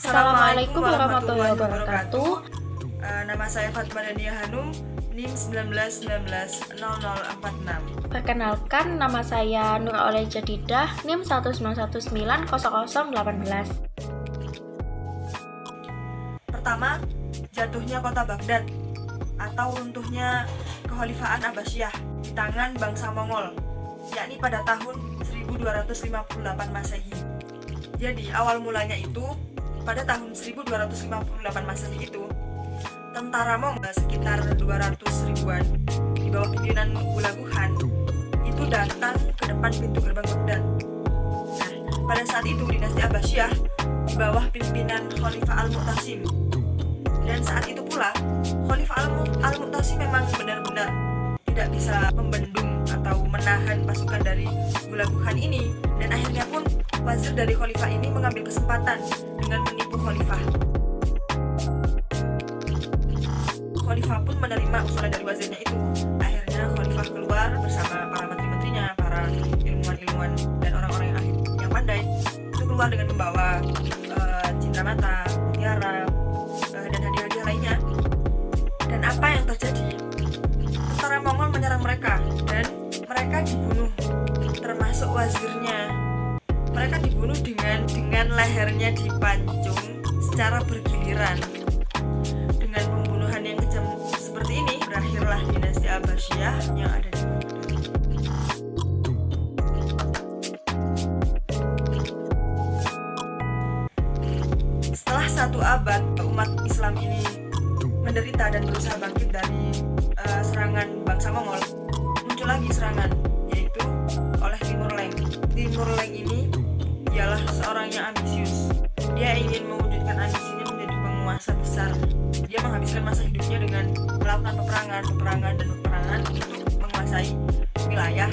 Assalamualaikum warahmatullahi wabarakatuh. Nama saya Fatma Dania Hanum, NIM 19190046. Perkenalkan, nama saya Nur Oleh Jadidah, NIM 191900018. Pertama, jatuhnya kota Baghdad atau runtuhnya Kekhalifahan Abbasiyah di tangan bangsa Mongol, yakni pada tahun 1258 Masehi. Jadi awal mulanya itu pada tahun 1258 Masehi itu, tentara Mongol sekitar 200 ribuan di bawah pimpinan Hulagu Khan itu datang ke depan pintu gerbang Baghdad. Nah, pada saat itu dinasti Abbasiyah di bawah pimpinan Khalifah Al-Mu'tasim. Dan saat itu pula Khalifah Al-Mu'tasim memang benar-benar tidak bisa membendung atau menahan pasukan dari Hulagu Khan ini, dan akhirnya pun wazir dari Khalifah ini mengambil kesempatan dengan menipu Khalifah. Khalifah pun menerima usulan dari wazirnya itu. Akhirnya Khalifah keluar bersama para menteri-menterinya, para ilmuwan-ilmuwan dan orang-orang yang pandai, itu keluar dengan membawa cindramata, mutiara, dan hadiah-hadiah lainnya. Dan apa yang terjadi? Tentara Mongol menyerang mereka dan mereka dibunuh, termasuk wazirnya. Mereka dibunuh dengan lehernya dipancung secara bergiliran. Dengan pembunuhan yang kejam seperti ini, berakhirlah dinasti Abbasiyah yang ada di Baghdad. Setelah 1 abad umat Islam ini menderita dan berusaha bangkit dari serangan bangsa Mongol, muncul lagi serangan, yaitu oleh Timur Leng. Timur Leng ini ialah seorang yang ambisius. Dia ingin mewujudkan ambisinya menjadi penguasa besar. Dia menghabiskan masa hidupnya dengan melakukan peperangan untuk menguasai wilayah.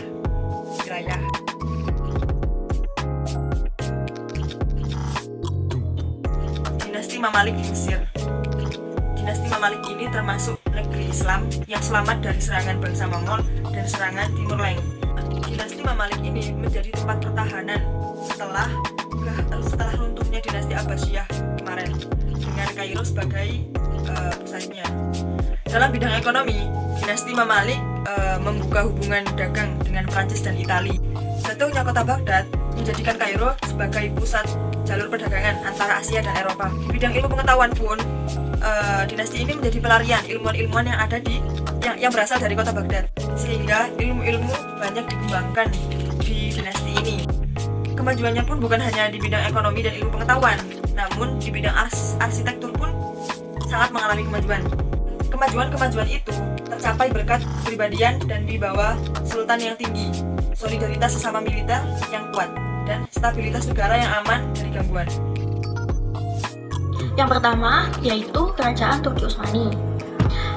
Dinasti Mamalik di Mesir. Dinasti Mamalik ini termasuk negeri Islam yang selamat dari serangan bangsa Mongol dan serangan Timur Leng. Dinasti Mamalik ini menjadi tempat pertahanan setelah runtuhnya dinasti Abbasiyah kemarin, dengan Kairo sebagai pusatnya. Dalam bidang ekonomi, dinasti Mamalik membuka hubungan dagang dengan Prancis dan Italia. Jatuhnya kota Baghdad menjadikan Kairo sebagai pusat jalur perdagangan antara Asia dan Eropa. Di bidang ilmu pengetahuan pun, dinasti ini menjadi pelarian ilmuwan-ilmuwan yang ada yang berasal dari kota Baghdad, sehingga ilmu-ilmu banyak dikembangkan di dinasti ini. Kemajuannya pun bukan hanya di bidang ekonomi dan ilmu pengetahuan, namun di bidang arsitektur pun sangat mengalami kemajuan. Kemajuan itu tercapai berkat kepribadian dan wibawa sultan yang tinggi, solidaritas sesama militer yang kuat, dan stabilitas negara yang aman dari gangguan. Yang pertama yaitu Kerajaan Turki Utsmani.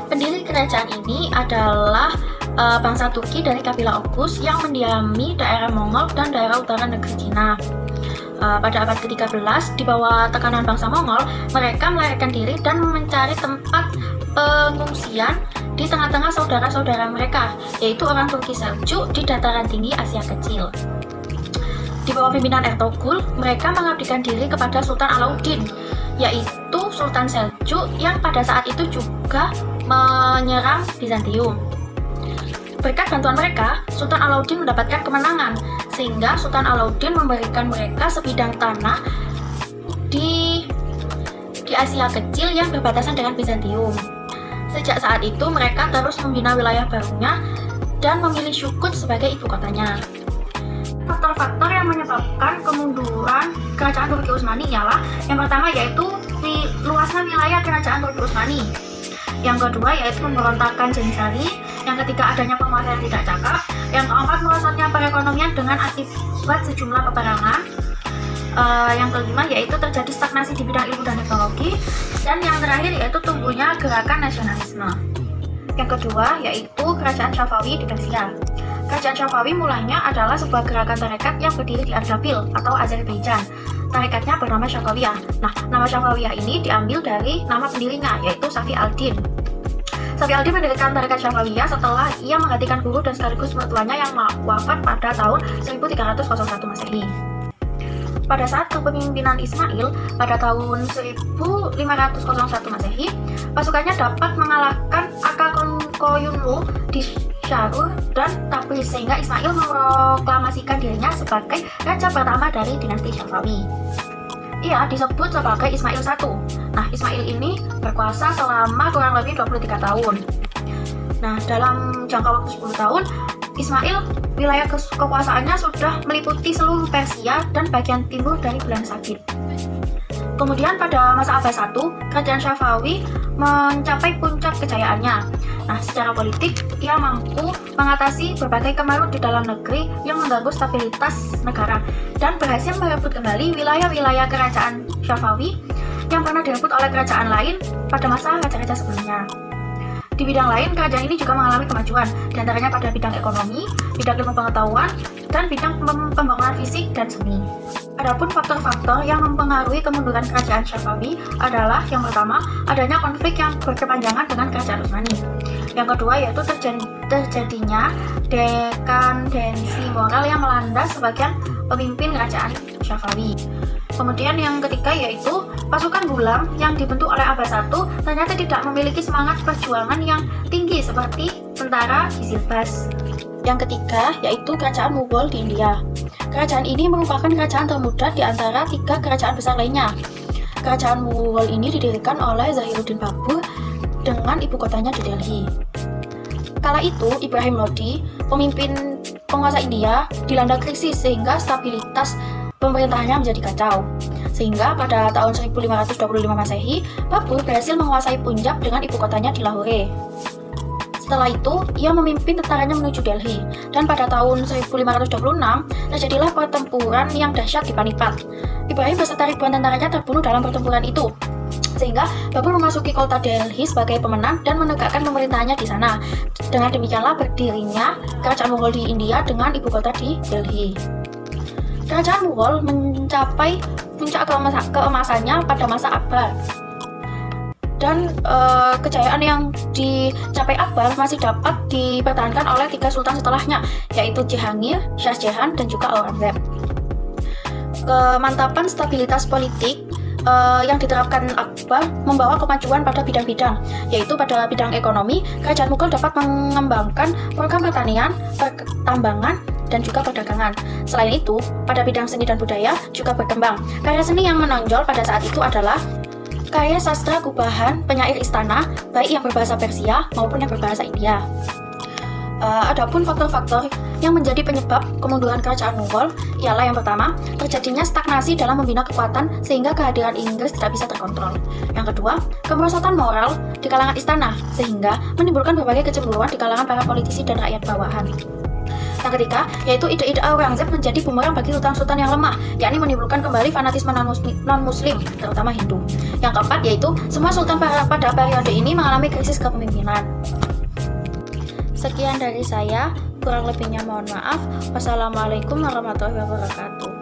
Pendiri kerajaan ini adalah bangsa Turki dari kabilah Oghuz yang mendiami daerah Mongol dan daerah utara negeri Cina. Pada abad ke-13, di bawah tekanan bangsa Mongol, mereka melarikan diri dan mencari tempat pengungsian di tengah-tengah saudara-saudara mereka, yaitu orang Turki Seljuk di dataran tinggi Asia Kecil. Di bawah pimpinan Ertugrul, mereka mengabdikan diri kepada Sultan Alauddin, yaitu Sultan Seljuk yang pada saat itu juga menyerang Bizantium. Berkat bantuan mereka, Sultan Alauddin mendapatkan kemenangan, sehingga Sultan Alauddin memberikan mereka sebidang tanah di Asia Kecil yang berbatasan dengan Bizantium. Sejak saat itu, mereka terus membina wilayah barunya dan memilih Shukut sebagai ibu kotanya. Faktor-faktor yang menyebabkan kemunduran Kerajaan Turki Utsmani ialah yang pertama yaitu luasnya wilayah Kerajaan Turki Utsmani. Yang kedua yaitu pemberontakan Janissary. Yang ketiga adanya penguasa yang tidak cakap. Yang keempat merosotnya perekonomian dengan akibat sejumlah peperangan. Yang kelima yaitu terjadi stagnasi di bidang ilmu dan teknologi. Dan yang terakhir yaitu tumbuhnya gerakan nasionalisme. Yang kedua yaitu Kerajaan Safawi di Persia. Kerajaan Safawi mulanya adalah sebuah gerakan tarekat yang berdiri di Ardabil atau Azerbaijan. Tarekatnya bernama Safawiyah. Nah, nama Safawiyah ini diambil dari nama pendirinya, yaitu Safi al-Din. Safi al-Din mendirikan tarekat Safawiyah setelah ia menggantikan guru dan sekaligus mertuanya yang wafat pada tahun 1301 Masehi. pada saat kepemimpinan Ismail pada tahun 1501 Masehi, pasukannya dapat mengalahkan Aka-Koyunlu di Syarur dan Tabriz, sehingga Ismail memproklamasikan dirinya sebagai raja pertama dari dinasti Syafawi. Ia disebut sebagai Ismail I. Nah, Ismail ini berkuasa selama kurang lebih 23 tahun. Nah, dalam jangka waktu 10 tahun, Ismail wilayah kekuasaannya sudah meliputi seluruh Persia dan bagian timur dari Bulan Sabit. Kemudian pada masa Abbas I, kerajaan Syafawi mencapai puncak kejayaannya. Nah, secara politik, ia mampu mengatasi berbagai kemarut di dalam negeri yang mengganggu stabilitas negara dan berhasil merebut kembali wilayah-wilayah kerajaan Syafawi yang pernah direbut oleh kerajaan lain pada masa raja-raja sebelumnya. Di bidang lain, kerajaan ini juga mengalami kemajuan, diantaranya pada bidang ekonomi, bidang ilmu pengetahuan, dan bidang pembangunan fisik dan seni. Adapun faktor-faktor yang mempengaruhi kemunduran kerajaan Syafawi adalah yang pertama, adanya konflik yang berkepanjangan dengan kerajaan Utsmani. Yang kedua yaitu terjadinya dekandensi moral yang melanda sebagian pemimpin kerajaan Syafawi. Kemudian yang ketiga yaitu pasukan Gulam yang dibentuk oleh Abbas I ternyata tidak memiliki semangat perjuangan yang tinggi seperti tentara Qizilbash. Yang ketiga yaitu kerajaan Mughal di India. Kerajaan ini merupakan kerajaan termuda di antara 3 kerajaan besar lainnya. Kerajaan Mughal ini didirikan oleh Zahiruddin Babur dengan ibu kotanya di Delhi. Kala itu Ibrahim Lodi, pemimpin penguasa India, dilanda krisis sehingga stabilitas pemerintahannya menjadi kacau. Sehingga pada tahun 1525 Masehi, Babur berhasil menguasai Punjab dengan ibu kotanya di Lahore. Setelah itu, ia memimpin tentaranya menuju Delhi, dan pada tahun 1526 terjadilah pertempuran yang dahsyat di Panipat. Ibrahim beserta ribuan tentaranya terbunuh dalam pertempuran itu, sehingga Babur memasuki kota Delhi sebagai pemenang dan menegakkan pemerintahannya di sana. Dengan demikianlah berdirinya kerajaan Mughal di India dengan ibu kota di Delhi. Kerajaan Mughal mencapai puncak keemasannya pada masa Akbar. Dan kejayaan yang dicapai Akbar masih dapat dipertahankan oleh 3 sultan setelahnya, yaitu Jahangir, Shah Jahan, dan juga Aurangzeb. Kemantapan stabilitas politik yang diterapkan Akbar membawa kemajuan pada bidang-bidang, yaitu pada bidang ekonomi, kerajaan Mughal dapat mengembangkan program pertanian, pertambangan, dan juga perdagangan. Selain itu, pada bidang seni dan budaya juga berkembang. Karya seni yang menonjol pada saat itu adalah karya sastra gubahan penyair istana, baik yang berbahasa Persia maupun yang berbahasa India. Adapun faktor-faktor yang menjadi penyebab kemunduran kerajaan Mughal ialah yang pertama, terjadinya stagnasi dalam membina kekuatan sehingga kehadiran Inggris tidak bisa terkontrol. Yang kedua, kemerosotan moral di kalangan istana sehingga menimbulkan berbagai kecemburuan di kalangan para politisi dan rakyat bawahan. Yang ketiga, yaitu ide-ide Aurangzeb menjadi bumerang bagi sultan-sultan yang lemah, yakni menimbulkan kembali fanatisme non-muslim, terutama Hindu. Yang keempat, yaitu semua sultan pada periode ini mengalami krisis kepemimpinan. Sekian dari saya, kurang lebihnya mohon maaf. Wassalamualaikum warahmatullahi wabarakatuh.